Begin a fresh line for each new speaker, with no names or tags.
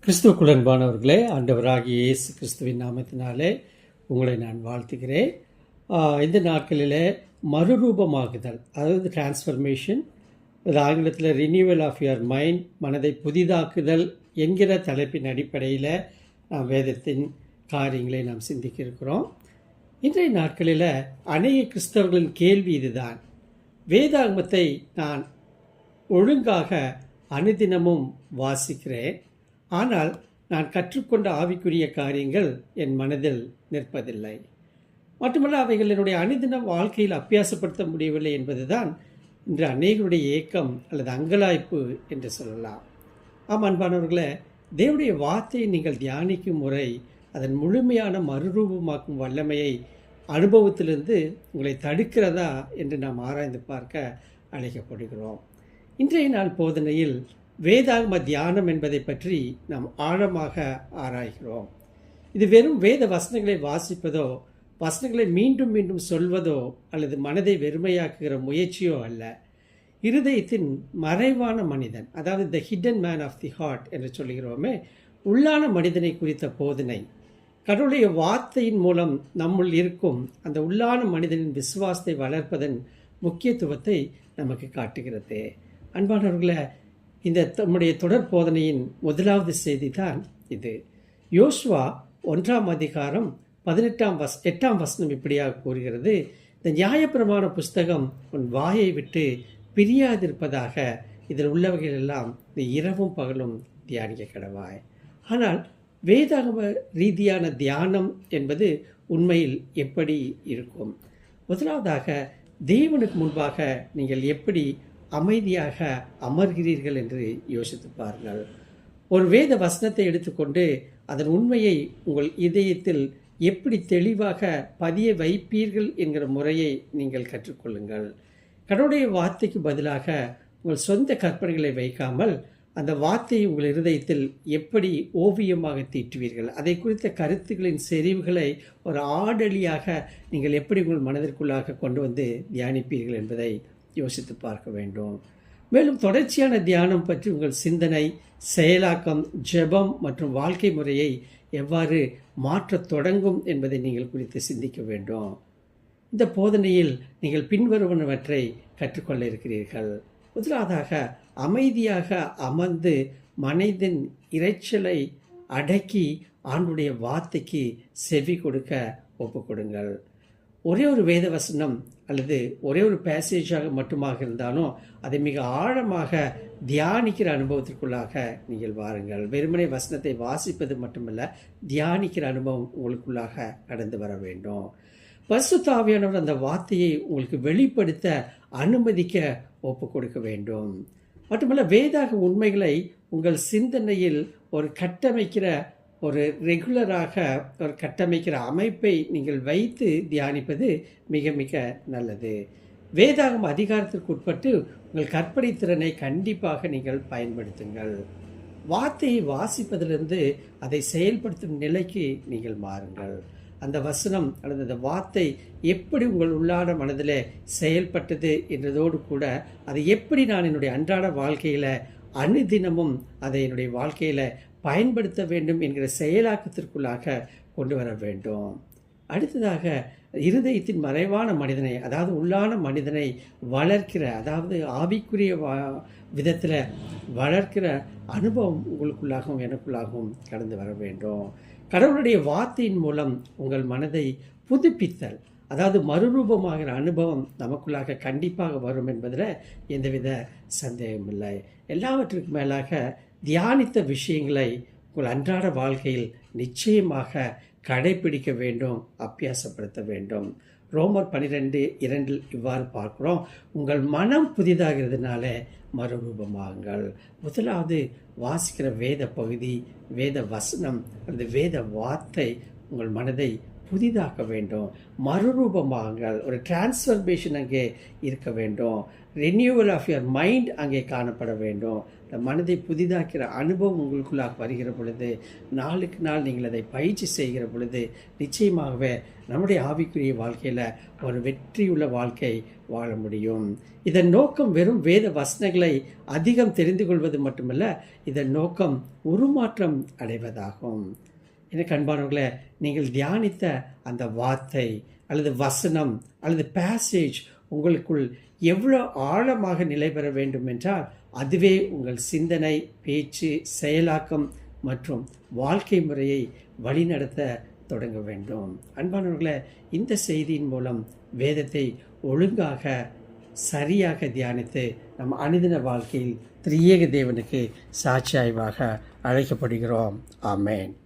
கிறிஸ்துவுக்குள் அன்பானவர்களே, ஆண்டவராகிய இயேசு கிறிஸ்துவின் நாமத்தினாலே உங்களை நான் வாழ்த்துகிறேன். இந்த நாட்களிலே மறுரூபமாகுதல், அதாவது டிரான்ஸ்ஃபர்மேஷன், அது ஆங்கிலத்தில் ரினியூவல் ஆஃப் யுவர் மைண்ட், மனதை புதிதாக்குதல் என்கிற தலைப்பின் அடிப்படையில் நாம் வேதத்தின் காரியங்களை நாம் சிந்திக்க இருக்கிறோம். இன்றைய நாட்களில் அநேக கிறிஸ்தவர்களின் கேள்வி இதுதான்: வேதாகமத்தை நான் ஒழுங்காக அனுதினமும் வாசிக்கிறேன், ஆனால் நான் கற்றுக்கொண்ட ஆவிக்குரிய காரியங்கள் என் மனதில் நிற்பதில்லை, மட்டுமல்ல அவைகள் என்னுடைய அனுதின வாழ்க்கையில் அபியாசப்படுத்த முடியவில்லை என்பதுதான் இன்று அநேகருடைய ஏக்கம் அல்லது அங்கலாய்ப்பு என்று சொல்லலாம். ஆம் அன்பானவர்களே, தேவனுடைய வார்த்தையை நீங்கள் தியானிக்கும் முறை அதன் முழுமையான மறுரூபமாக்கும் வல்லமையை அனுபவத்திலிருந்து உங்களை தடுக்கிறதா என்று நாம் ஆராய்ந்து பார்க்க அழைக்கப்படுகிறோம். இன்றைய நாள் போதனையில் வேதாகம தியானம் என்பதை பற்றி நாம் ஆழமாக ஆராய்கிறோம். இது வெறும் வேத வசனங்களை வாசிப்பதோ, வசனங்களை மீண்டும் மீண்டும் சொல்வதோ அல்லது மனதை வெறுமையாக்குகிற முயற்சியோ அல்ல. இருதயத்தின் மறைவான மனிதன், அதாவது the hidden man of the heart என்று சொல்கிறோமே, உள்ளான மனிதனை குறித்த போதனை. கடவுளுடைய வார்த்தையின் மூலம் நம்முள் இருக்கும் அந்த உள்ளான மனிதனின் விசுவாசத்தை வளர்ப்பதன் முக்கியத்துவத்தை நமக்கு காட்டுகிறது. அன்பானவர்களே, இந்த நம்முடைய தொடர் போதனையின் முதலாவது செய்தி தான் இது. யோசுவா 1ஆம் அதிகாரம் 8ஆம் வசனம் இப்படியாக கூறுகிறது: இந்த நியாயப்பிரமாண புஸ்தகம் உன் வாயை விட்டு பிரியாதிருப்பதாக, இதில் உள்ளவர்கள் எல்லாம் நீ இரவும் பகலும் தியானிக்க கடவாய். ஆனால் வேதாகம ரீதியான தியானம் என்பது உண்மையில் எப்படி இருக்கும்? முதலாவதாக, தேவனுக்கு முன்பாக நீங்கள் எப்படி அமைதியாக அமர்கிறீர்கள் என்று யோசித்து பாருங்கள். ஒரு வேத வசனத்தை எடுத்துக்கொண்டு அதன் உண்மையை உங்கள் இதயத்தில் எப்படி தெளிவாக பதிய வைப்பீர்கள் என்கிற முறையை நீங்கள் கற்றுக்கொள்ளுங்கள். கடவுளுடைய வார்த்தைக்கு பதிலாக உங்கள் சொந்த கற்பனைகளை வைக்காமல் அந்த வார்த்தையை உங்கள் இருதயத்தில் எப்படி ஓவியமாக தீட்டுவீர்கள், அதை குறித்த கருத்துக்களின் செறிவுகளை ஒரு ஆடலியாக நீங்கள் எப்படி உங்கள் மனதிற்குள்ளாக கொண்டு வந்து தியானிப்பீர்கள் என்பதை யோசித்து பார்க்க வேண்டும். மேலும் தொடர்ச்சியான தியானம் பற்றி உங்கள் சிந்தனை, செயலாக்கம், ஜெபம் மற்றும் வாழ்க்கை முறையை எவ்வாறு மாற்றத் தொடங்கும் என்பதை நீங்கள் குறித்து சிந்திக்க வேண்டும். இந்த போதனையில் நீங்கள் பின்வருவனவற்றை கற்றுக்கொள்ள இருக்கிறீர்கள். முதலாவதாக, அமைதியாக அமர்ந்து மனதின் இரைச்சலை அடக்கி ஆண்டுடைய வார்த்தைக்கு செவி கொடுக்க ஒப்புக்கொடுங்கள். ஒரே ஒரு வேத வசனம் அல்லது ஒரே ஒரு பேசேஜாக மட்டுமாக இருந்தாலும் அதை மிக ஆழமாக தியானிக்கிற அனுபவத்திற்குள்ளாக நீங்கள் வாருங்கள். வெறுமனை வசனத்தை வாசிப்பது மட்டுமல்ல, தியானிக்கிற அனுபவம் உங்களுக்குள்ளாக கடந்து வர வேண்டும். பரிசுத்த ஆவியானவர் அந்த வார்த்தையை உங்களுக்கு வெளிப்படுத்த அனுமதிக்க ஒப்பு கொடுக்க வேண்டும். மட்டுமல்ல, வேதாக உண்மைகளை உங்கள் சிந்தனையில் ஒரு கட்டமைக்கிற ஒரு ரெகுலராக ஒரு கட்டமைக்கிற அமைப்பை நீங்கள் வைத்து தியானிப்பது மிக மிக நல்லது. வேதாகம அதிகாரத்திற்கு உட்பட்டு உங்கள் கற்பனை திறனை கண்டிப்பாக நீங்கள் பயன்படுத்துங்கள். வார்த்தையை வாசிப்பதிலிருந்து அதை செயல்படுத்தும் நிலைக்கு நீங்கள் மாறுங்கள். அந்த வசனம் அல்லது அந்த வார்த்தை எப்படி உங்கள் உள்ளான மனதில் செயல்பட்டது என்றதோடு கூட அதை எப்படி நான் என்னுடைய அன்றாட வாழ்க்கையில் அனுதினமும் அதை என்னுடைய வாழ்க்கையில் பயன்படுத்த வேண்டும் என்கிற செயலாக்கத்திற்குள்ளாக கொண்டு வர வேண்டும். அடுத்ததாக, இருதயத்தின் மறைவான மனிதனை, அதாவது உள்ளான மனிதனை வளர்க்கிற, அதாவது ஆவிக்குரிய விதத்தில் வளர்க்கிற அனுபவம் உங்களுக்குள்ளாகவும் எனக்குள்ளாகவும் கடந்து வர வேண்டும். கடவுளுடைய வார்த்தையின் மூலம் உங்கள் மனதை புதுப்பித்தல், அதாவது மறுரூபமாகிற அனுபவம் நமக்குள்ளாக கண்டிப்பாக வரும் என்பதில் எந்தவித சந்தேகமில்லை. எல்லாவற்றுக்கும் மேலாக தியானித்த விஷயங்களை உங்கள் அன்றாட வாழ்க்கையில் நிச்சயமாக கடைபிடிக்க வேண்டும், அபியாசப்படுத்த வேண்டும். ரோமர் 12:2 இவ்வாறு பார்க்கிறோம்: உங்கள் மனம் புதிதாகிறதுனால மறுரூபமாகுங்கள். முதலாவது, வாசிக்கிற வேத பகுதி, வேத வசனம் அல்லது வேத வார்த்தை உங்கள் மனதை புதிதாக்க வேண்டும். மறுரூபமாக ஒரு டிரான்ஸ்ஃபர்மேஷன் அங்கே இருக்க வேண்டும். ரெனியூவல் ஆஃப் யுவர் மைண்ட் அங்கே காணப்பட வேண்டும். இந்த மனதை புதிதாக்கிற அனுபவம் உங்களுக்குள்ளாக வருகிற பொழுது, நாளுக்கு நாள் நீங்கள் அதை பயிற்சி செய்கிற பொழுது, நிச்சயமாகவே நம்முடைய ஆவிக்குரிய வாழ்க்கையில் ஒரு வெற்றியுள்ள வாழ்க்கை வாழ முடியும். இதன் நோக்கம் வெறும் வேத வசனங்களை அதிகம் தெரிந்து கொள்வது மட்டுமல்ல, இதன் நோக்கம் உருமாற்றம் அடைவதாகும். எனக்கு அன்பானவர்களே, நீங்கள் தியானித்த அந்த வார்த்தை அல்லது வசனம் அல்லது பேசேஜ் உங்களுக்குள் எவ்வளோ ஆழமாக நிலை பெற வேண்டும் என்றால், அதுவே உங்கள் சிந்தனை, பேச்சு, செயலாக்கம் மற்றும் வாழ்க்கை முறையை வழிநடத்த தொடங்க வேண்டும். அன்பானவர்களே, இந்த செய்தியின் மூலம் வேதத்தை ஒழுங்காக சரியாக தியானித்து நம் அனுதின வாழ்க்கையில் திரியேக தேவனுக்கு சாட்சியாய்வாக அழைக்கப்படுகிறோம். ஆமென்.